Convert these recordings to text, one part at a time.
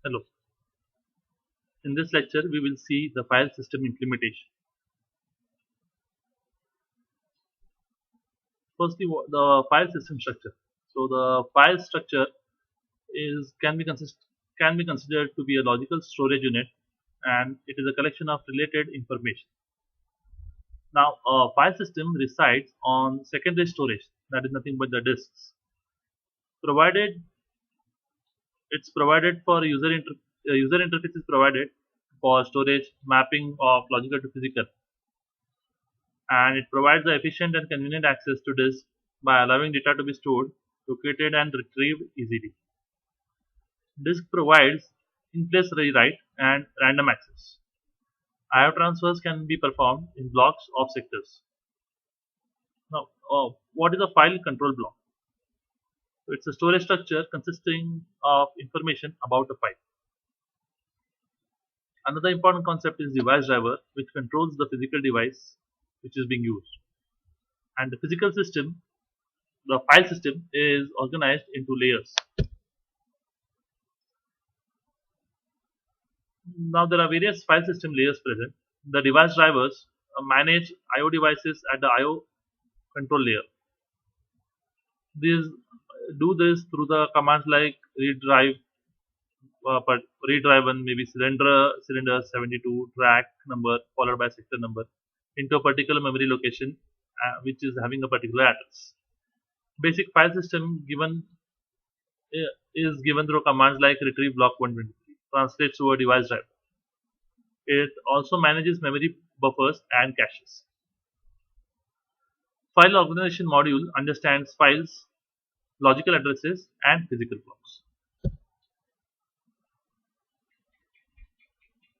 Hello. In this lecture, we will see the file system implementation. Firstly, the file system structure. So the file structure is can be considered to be a logical storage unit, and it is a collection of related information. Now, a file system resides on secondary storage, that is nothing but the disks. Provided it's provided for user interface is provided for storage mapping of logical to physical, and it provides the efficient and convenient access to disk by allowing data to be stored, located, and retrieved easily. Disk provides in-place rewrite and random access. IO transfers can be performed in blocks of sectors. Now, what is a file control block? So it's a storage structure consisting of information about a file. Another important concept is device driver, which controls the physical device which is being used. And the physical system, the file system, is organized into layers. Now there are various file system layers present. The device drivers manage I/O devices at the I/O control layer. These do this through the commands like read drive, but read drive one maybe cylinder 72 track number followed by sector number into a particular memory location which is having a particular address. Basic file system is given through commands like retrieve block 123, translates to a device driver. It also manages memory buffers and caches. File organization module understands files, logical addresses, and physical blocks.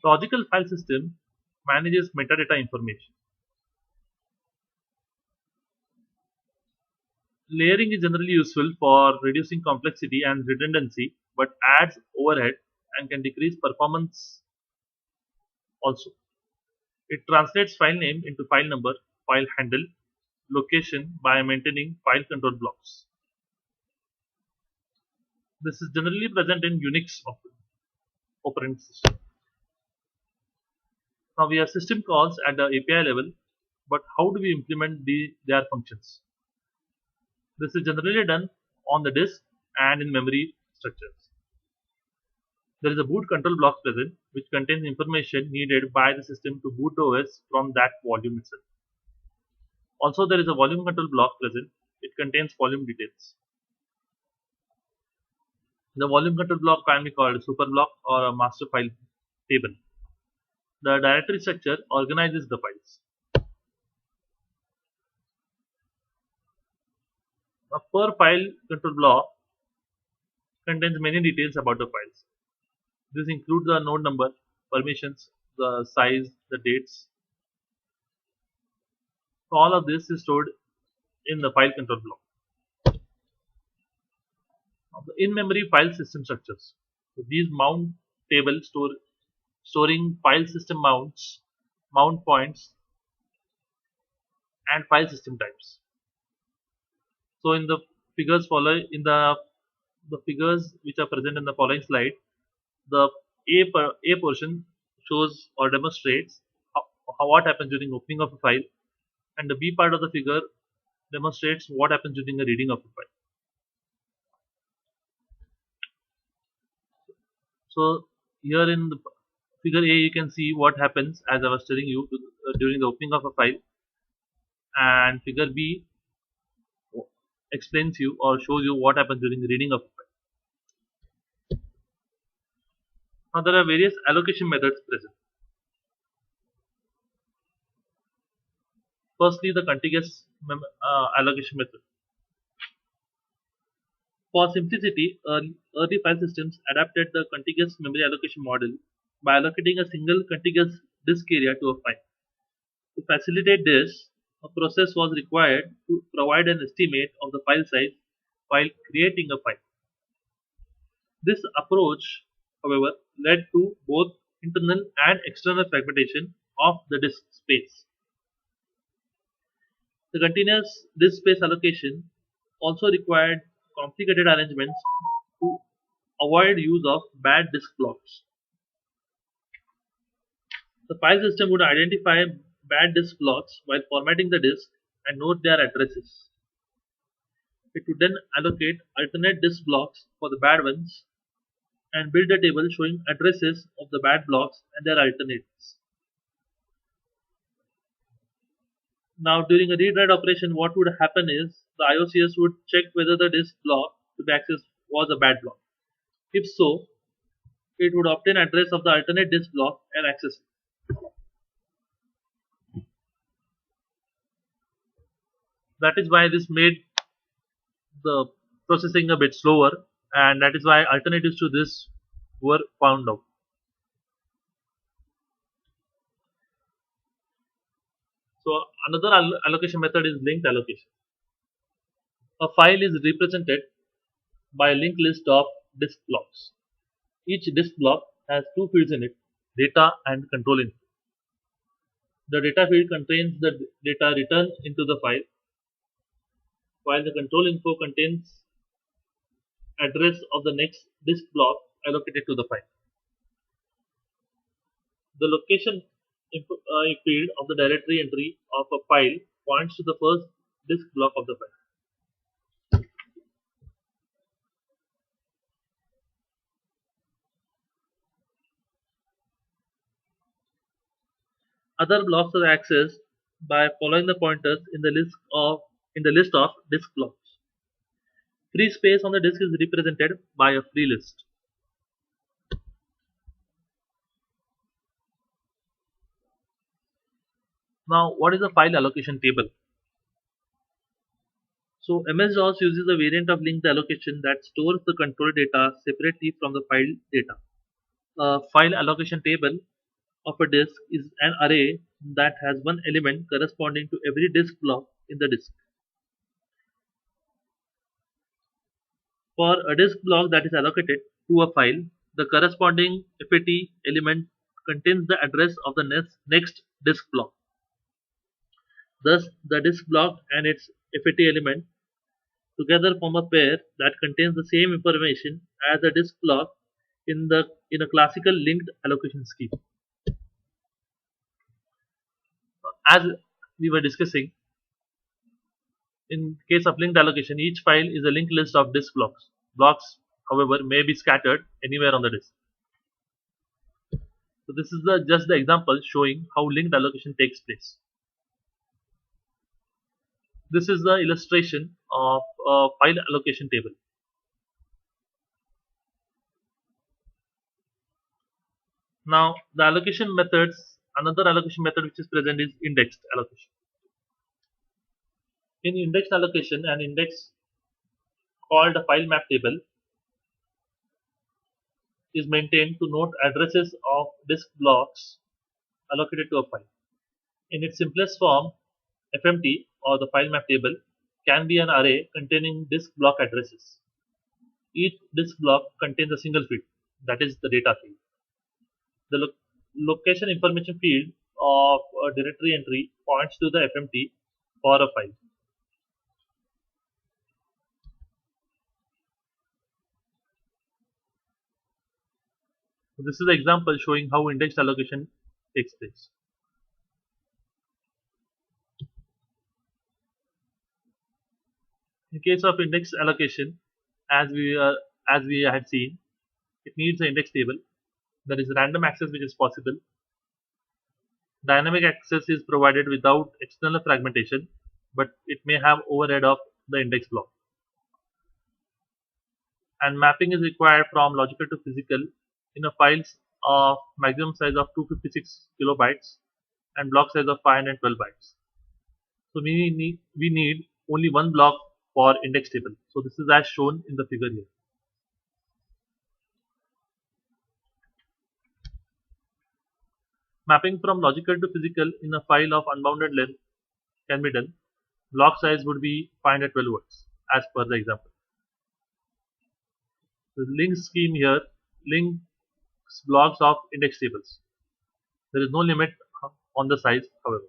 Logical file system manages metadata information. Layering is generally useful for reducing complexity and redundancy, but adds overhead and can decrease performance also. It translates file name into file number, file handle, location by maintaining file control blocks. This is generally present in Unix operating system. Now we have system calls at the API level, but how do we implement their functions? This is generally done on the disk and in memory structures. There is a boot control block present which contains information needed by the system to boot the OS from that volume itself. Also, there is a volume control block present. It contains volume details. The volume control block can be called a super block or a master file table. The directory structure organizes the files. A per file control block contains many details about the files. This includes the node number, permissions, the size, the dates. So all of this is stored in the file control block. Now, the in-memory file system structures. So these mount table storing file system mounts, mount points, and file system types. So in the the figures which are present in the following slide, the A portion shows or demonstrates what happens during opening of a file, and the B part of the figure demonstrates what happens during the reading of a file. So here in the figure A, you can see what happens as I was telling you during the opening of a file, and figure B explains you or shows you what happens during the reading of a file. Now there are various allocation methods present. Firstly, the contiguous allocation method. For simplicity, early file systems adapted the contiguous memory allocation model by allocating a single contiguous disk area to a file. To facilitate this, a process was required to provide an estimate of the file size while creating a file. This approach, however, led to both internal and external fragmentation of the disk space. The continuous disk space allocation also required complicated arrangements to avoid use of bad disk blocks. The file system would identify bad disk blocks while formatting the disk and note their addresses. It would then allocate alternate disk blocks for the bad ones and build a table showing addresses of the bad blocks and their alternates. Now, during a read-write operation, what would happen is the IOCS would check whether the disk block to be accessed was a bad block. If so, it would obtain address of the alternate disk block and access it. That is why this made the processing a bit slower, and that is why alternatives to this were found out. So another allocation method is linked allocation. A file is represented by a linked list of disk blocks. Each disk block has two fields in it, data and control info. The data field contains the data returned into the file, while the control info contains address of the next disk block allocated to the file. The location field of the directory entry of a file points to the first disk block of the file. Other blocks are accessed by following the pointers in the list of disk blocks. Free space on the disk is represented by a free list. Now, what is a file allocation table? So, MS-DOS uses a variant of linked allocation that stores the control data separately from the file data. A file allocation table of a disk is an array that has one element corresponding to every disk block in the disk. For a disk block that is allocated to a file, the corresponding FAT element contains the address of the next disk block. Thus, the disk block and its FAT element together form a pair that contains the same information as the disk block in a classical linked allocation scheme. As we were discussing, in case of linked allocation, each file is a linked list of disk blocks. Blocks, however, may be scattered anywhere on the disk. So this is just the example showing how linked allocation takes place. This is the illustration of a file allocation table. Now, the allocation methods, another allocation method which is present is indexed allocation. In indexed allocation, an index called a file map table is maintained to note addresses of disk blocks allocated to a file. In its simplest form, FMT or the file map table can be an array containing disk block addresses. Each disk block contains a single field, that is the data field. The location information field of a directory entry points to the FMT for a file. So this is the example showing how indexed allocation takes place. In case of index allocation, as we had seen, it needs an index table. There is random access which is possible. Dynamic access is provided without external fragmentation, but it may have overhead of the index block. And mapping is required from logical to physical in a files of maximum size of 256 kilobytes and block size of 512 bytes. So we need only one block for index table. So this is as shown in the figure here. Mapping from logical to physical in a file of unbounded length can be done. Block size would be 512 words as per the example. The link scheme here links blocks of index tables. There is no limit on the size, however.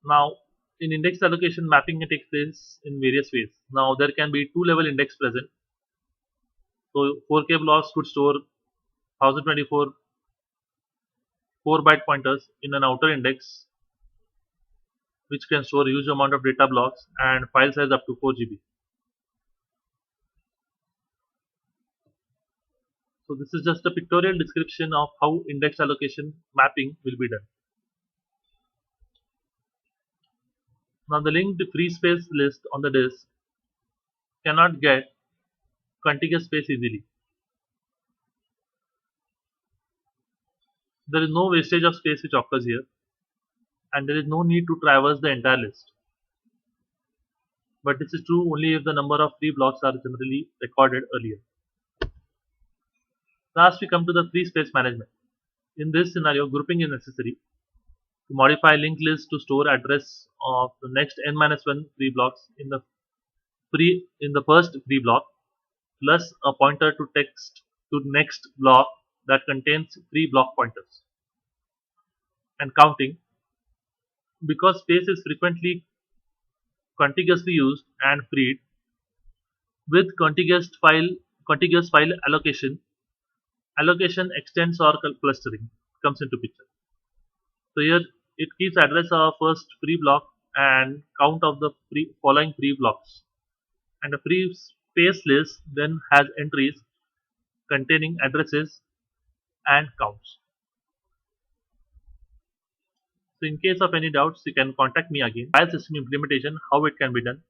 Now, In index allocation, mapping takes place in various ways. Now there can be two-level index present. So 4K blocks could store 1024 4-byte pointers in an outer index, which can store a huge amount of data blocks and file size up to 4 GB. So this is just a pictorial description of how index allocation mapping will be done. Now the linked free space list on the disk cannot get contiguous space easily. There is no wastage of space which occurs here, and there is no need to traverse the entire list. But this is true only if the number of free blocks are generally recorded earlier. Last, we come to the free space management. In this scenario, grouping is necessary. To modify linked list to store address of the next n-1 free blocks in the first free block, plus a pointer to text to next block that contains free block pointers. And counting, because space is frequently contiguously used and freed, with contiguous file allocation, allocation extends or clustering comes into picture. So here it keeps address of first free block and count of the following free blocks. And a free space list then has entries containing addresses and counts. So in case of any doubts, you can contact me again. File system implementation, how it can be done,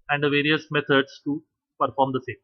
and the various methods to perform the same.